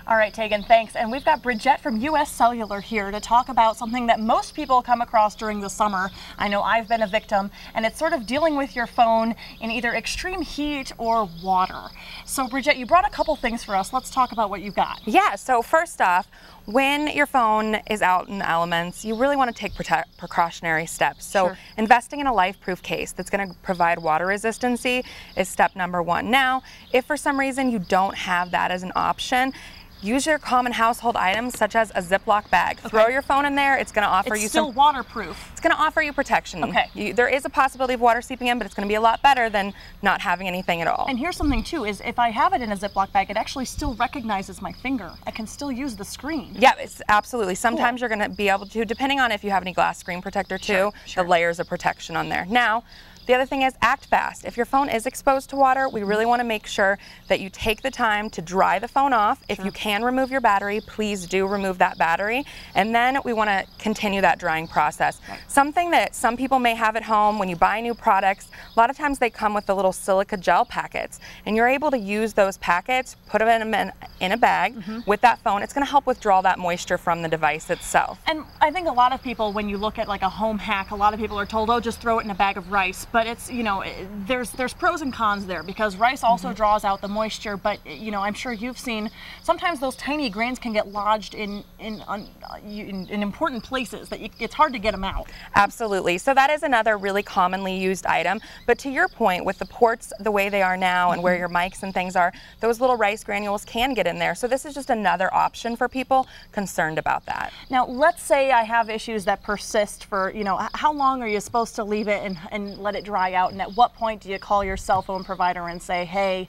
All right, Tegan, thanks. And we've got Bridget from US Cellular here to talk about something that most people come across during the summer. I know I've been a victim, and it's sort of dealing with your phone in either extreme heat or water. So Bridget, you brought a couple things for us. Let's talk about what you've got. Yeah, so first off, when your phone is out in the elements, you really want to take precautionary steps. So Sure. investing in a life-proof case that's going to provide water resistancy is step number one. Now, if for some reason you don't have that as an option, use your common household items such as a Ziploc bag. Okay. Throw your phone in there. It's going to offer you It's still some waterproof. It's going to offer you protection. Okay. There is a possibility of water seeping in, but it's going to be a lot better than not having anything at all. And here's something too, is if I have it in a Ziploc bag, it actually still recognizes my finger. I can still use the screen. Yeah, it's absolutely. Sometimes you're going to be able to, depending on if you have any glass screen protector too, Sure. the layers of protection on there. Now, the other thing is act fast. If your phone is exposed to water, we really want to make sure that you take the time to dry the phone off. If you can remove your battery, please do remove that battery. And then we want to continue that drying process. Right. Something that some people may have at home when you buy new products, a lot of times they come with the little silica gel packets. And you're able to use those packets, put them in a bag with that phone. It's going to help withdraw that moisture from the device itself. And I think a lot of people, when you look at like a home hack, a lot of people are told, oh, just throw it in a bag of rice. But it's, you know, there's pros and cons there, because rice also draws out the moisture. But, you know, I'm sure you've seen sometimes those tiny grains can get lodged in important places that it's hard to get them out. Absolutely. So that is another really commonly used item. But to your point, with the ports the way they are now and where your mics and things are, those little rice granules can get in there. So this is just another option for people concerned about that. Now, let's say I have issues that persist for, you know, how long are you supposed to leave it and let it dry out? And at what point do you call your cell phone provider and say, hey,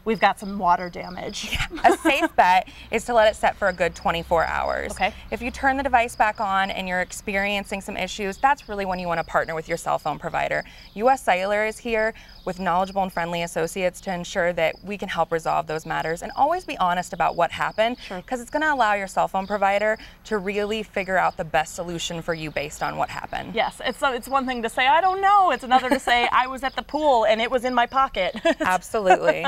we've got some water damage? A safe bet is to let it set for a good 24 hours. Okay. If you turn the device back on and you're experiencing some issues, that's really when you want to partner with your cell phone provider. US Cellular is here with knowledgeable and friendly associates to ensure that we can help resolve those matters, and always be honest about what happened, because it's going to allow your cell phone provider to really figure out the best solution for you based on what happened. Yes, it's one thing to say, I don't know. It's another to say, I was at the pool and it was in my pocket. Absolutely.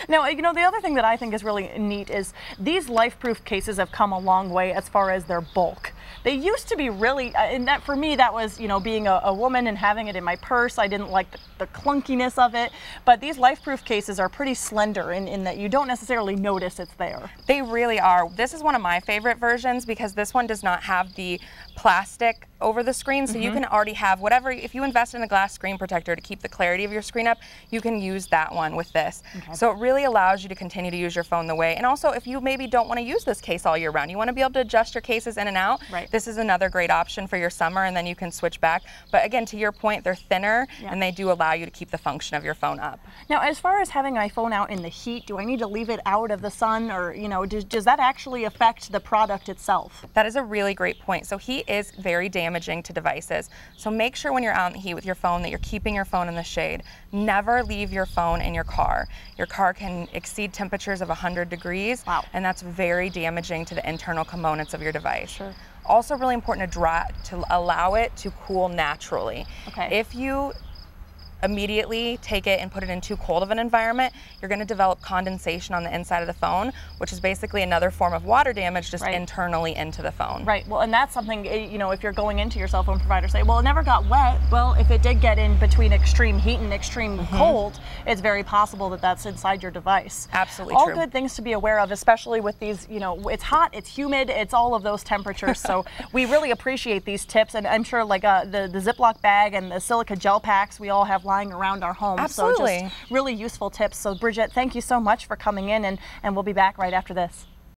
Now, you know, the other thing that I think is really neat is these life-proof cases have come a long way as far as their bulk. They used to be really, and that for me, that was, you know, being a woman and having it in my purse, I didn't like the clunkiness of it. But these life-proof cases are pretty slender in that you don't necessarily notice it's there. They really are. This is one of my favorite versions because this one does not have the plastic over the screen, so you can already have whatever. If you invest in a glass screen protector to keep the clarity of your screen up, you can use that one with this. Okay. So it really allows you to continue to use your phone the way. And also, if you maybe don't want to use this case all year round, you want to be able to adjust your cases in and out. Right. This is another great option for your summer, and then you can switch back. But again, to your point, they're thinner and they do allow you to keep the function of your phone up. Now, as far as having my phone out in the heat, do I need to leave it out of the sun, or, you know, does that actually affect the product itself? That is a really great point. So heat is very damaging to devices. So make sure when you're out in the heat with your phone that you're keeping your phone in the shade. Never leave your phone in your car. Your car can exceed temperatures of 100 degrees, and that's very damaging to the internal components of your device. Sure. Also really important to allow it to cool naturally. Okay. If you immediately take it and put it in too cold of an environment, you're going to develop condensation on the inside of the phone, which is basically another form of water damage just internally into the phone. Right. Well, and that's something, you know, if you're going into your cell phone provider, say, well, it never got wet. Well, if it did get in between extreme heat and extreme cold, it's very possible that that's inside your device. Absolutely all true. Good things to be aware of, especially with these, you know, it's hot, it's humid, it's all of those temperatures. So we really appreciate these tips, and I'm sure like the Ziploc bag and the silica gel packs we all have lying around our homes. Absolutely. So just really useful tips. So Bridget, thank you so much for coming in, and we'll be back right after this.